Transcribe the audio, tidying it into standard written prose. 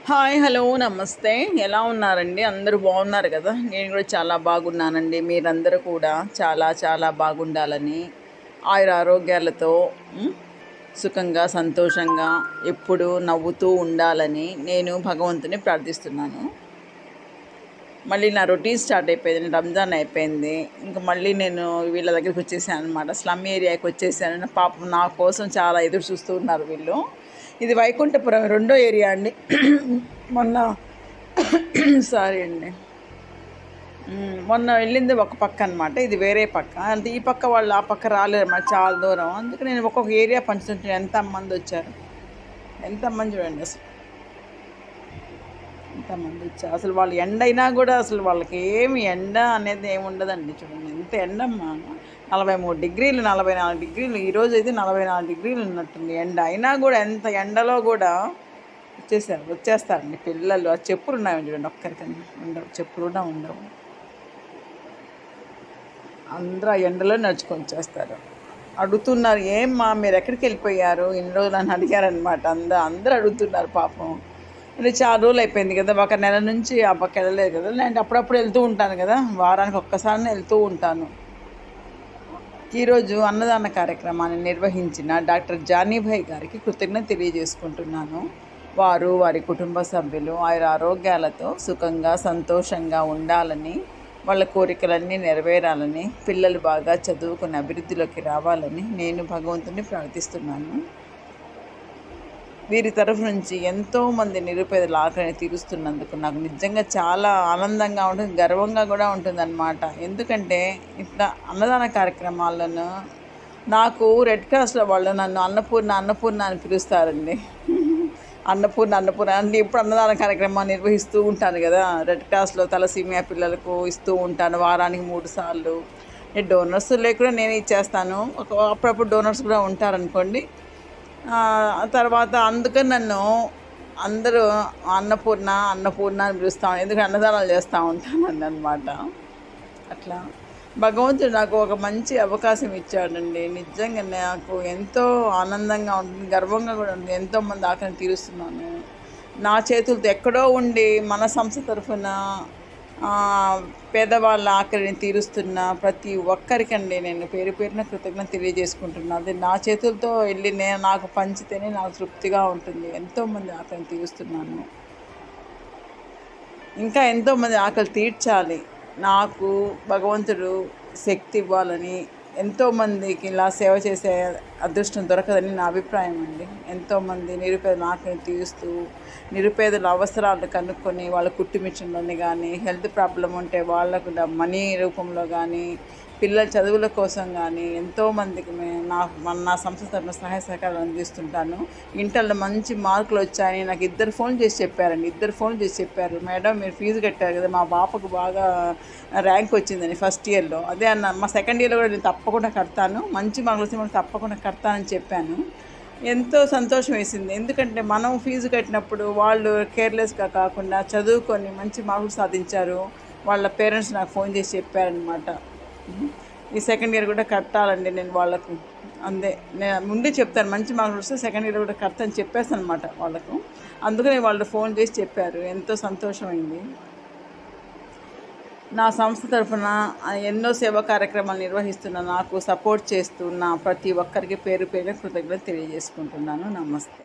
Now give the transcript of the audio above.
Hi hello నమస్తే. ఎలా ఉన్నారండి? అందరూ బాగున్నారు కదా? నేను కూడా చాలా బాగున్నానండి. మీరందరూ కూడా చాలా చాలా బాగుండాలని ఆయురారోగ్యాలతో సుఖంగా సంతోషంగా ఎప్పుడూ నవ్వుతూ ఉండాలని నేను భగవంతుని ప్రార్థిస్తున్నాను. మళ్ళీ నా రొటీన్ స్టార్ట్ అయిపోయింది. రంజాన్ అయిపోయింది. ఇంకా మళ్ళీ నేను వీళ్ళ దగ్గరికి వచ్చేసాను అనమాట. స్లమ్ ఏరియాకి వచ్చేసాను. పాపం నా కోసం చాలా ఎదురు చూస్తూ ఉన్నారు వీళ్ళు. ఇది వైకుంఠపురం రెండో ఏరియా అండి. మొన్న సారీ అండి, మొన్న వెళ్ళింది ఒక పక్క అనమాట. ఇది వేరే పక్క. అంటే ఈ పక్క వాళ్ళు ఆ పక్క రాలేరు అన్నమాట, చాలా దూరం. అందుకే నేను ఒక్కొక్క ఏరియా పంచుతుంటాను. ఎంతమంది వచ్చారు, ఎంతమంది చూడండి అసలు, ఎంతమంది వచ్చారు. అసలు వాళ్ళు ఎండ అయినా కూడా అసలు వాళ్ళకి ఏమి ఎండ అనేది ఏమి ఉండదండి. చూడండి ఎంత ఎండమ్మా, 43 డిగ్రీలు 44 డిగ్రీలు. ఈరోజు అయితే 44 డిగ్రీలు ఉన్నట్టుంది ఎండ. అయినా కూడా ఎంత ఎండలో కూడా వచ్చేస్తారండి పిల్లలు. ఆ చెప్పులు ఉన్నాయి చూడండి, ఒక్కరికన్నా ఉండవు, చెప్పులు కూడా ఉండవు. అందరూ ఆ ఎండలో నడుచుకొని వచ్చేస్తారు. అడుగుతున్నారు, ఏమ్మా మీరు ఎక్కడికి వెళ్ళిపోయారు ఇన్ని రోజులు అని అడిగారనమాట. అందరూ అడుగుతున్నారు పాపం. అంటే చాలా రోజులు అయిపోయింది కదా, ఒక నెల నుంచి ఆ పక్క వెళ్ళలేదు కదా. నేను అప్పుడప్పుడు వెళ్తూ ఉంటాను కదా, వారానికి ఒక్కసారి వెళ్తూ ఉంటాను. ఈరోజు అన్నదాన కార్యక్రమాన్ని నిర్వహించిన డాక్టర్ జానీభాయ్ గారికి కృతజ్ఞత తెలియజేసుకుంటున్నాను. వారు వారి కుటుంబ సభ్యులు ఆరోగ్యాలతో సుఖంగా సంతోషంగా ఉండాలని, వాళ్ళ కోరికలన్నీ నెరవేరాలని, పిల్లలు బాగా చదువుకుని అభివృద్ధిలోకి రావాలని నేను భగవంతుని ప్రార్థిస్తున్నాను. వీరి తరఫు నుంచి ఎంతోమంది నిరుపేదల ఆకలిని తీరుస్తున్నందుకు నాకు నిజంగా చాలా ఆనందంగా ఉంటుంది, గర్వంగా కూడా ఉంటుందన్నమాట. ఎందుకంటే ఇట్లా అన్నదాన కార్యక్రమాలను నాకు రెడ్ క్రాస్లో వాళ్ళు నన్ను అన్నపూర్ణ అని పిలుస్తారండి. అన్నపూర్ణ అంటే ఇప్పుడు అన్నదాన కార్యక్రమాన్ని నిర్వహిస్తూ ఉంటాను కదా. రెడ్ క్రాస్లో తలసీమియా పిల్లలకు ఇస్తూ ఉంటాను వారానికి 3 సార్లు. డోనర్స్ లేకుండా నేను ఇచ్చేస్తాను. అప్పుడప్పుడు డోనర్స్ కూడా ఉంటారనుకోండి. తర్వాత అందుకని నన్ను అందరూ అన్నపూర్ణ అని పిలుస్తాను. ఎందుకంటే అన్నదానాలు చేస్తూ ఉంటాను అనమాట. అట్లా భగవంతుడు నాకు ఒక మంచి అవకాశం ఇచ్చాడండి. నిజంగా నాకు ఎంతో ఆనందంగా ఉంటుంది, గర్వంగా కూడా ఉంటుంది. ఎంతోమంది ఆకలిని తీరుస్తున్నాను నా చేతులతో. ఎక్కడో ఉండి మన సంస్థ తరఫున పేదవాళ్ళ ఆకలిని తీరుస్తున్న ప్రతి ఒక్కరికండి నేను పేరు పేరున కృతజ్ఞత తెలియజేసుకుంటున్నాను. అది నా చేతులతో వెళ్ళి నాకు పంచితేనే నాకు తృప్తిగా ఉంటుంది. ఎంతోమంది ఆకలిని తీరుస్తున్నాను, ఇంకా ఎంతోమంది ఆకలి తీర్చాలి. నాకు భగవంతుడు శక్తి ఇవ్వాలని, ఎంతోమందికి ఇలా సేవ చేసే అదృష్టం దొరకదని నా అభిప్రాయం అండి. ఎంతోమంది నిరుపేదల ఆకలిని తీరుస్తూ, నిరుపేదల అవసరాలు కనుక్కొని వాళ్ళ కుట్టు కానీ, హెల్త్ ప్రాబ్లం ఉంటే వాళ్ళకు మనీ రూపంలో కానీ, పిల్లల చదువుల కోసం కానీ ఎంతోమందికి నా సంస్థ తరఫున సహాయ సహకారాలు అందిస్తుంటాను. ఇంటర్లో మంచి మార్కులు వచ్చాయని నాకు 2 ఫోన్లు చేసి చెప్పారండి. 2 ఫోన్లు చేసి చెప్పారు, మేడం మీరు ఫీజు కట్టారు కదా, మా పాపకు బాగా ర్యాంక్ వచ్చిందని ఫస్ట్ ఇయర్లో. అదే అన్న, మా సెకండ్ ఇయర్లో కూడా నేను తప్పకుండా కడతాను, మంచి మార్కులు వస్తే మనం తప్పకుండా కడతానని చెప్పాను. ఎంతో సంతోషం వేసింది. ఎందుకంటే మనం ఫీజు కట్టినప్పుడు వాళ్ళు కేర్లెస్గా కాకుండా చదువుకొని మంచి మార్కులు సాధించారు. వాళ్ళ పేరెంట్స్ నాకు ఫోన్ చేసి చెప్పారనమాట. ఈ సెకండ్ ఇయర్ కూడా కట్టాలండి నేను వాళ్ళకు. నేను ముందే చెప్తాను, మంచి మార్కులు వస్తే సెకండ్ ఇయర్ కూడా కడతాను చెప్పేస్తాను అనమాట వాళ్ళకు. అందుకని వాళ్ళు ఫోన్ చేసి చెప్పారు. ఎంతో సంతోషమైంది. నా సంస్థ తరఫున ఎన్నో సేవా కార్యక్రమాలు నిర్వహిస్తున్న, నాకు సపోర్ట్ చేస్తున్న ప్రతి ఒక్కరికి పేరు పేరు కృతజ్ఞతలు తెలియజేసుకుంటున్నాను. నమస్తే.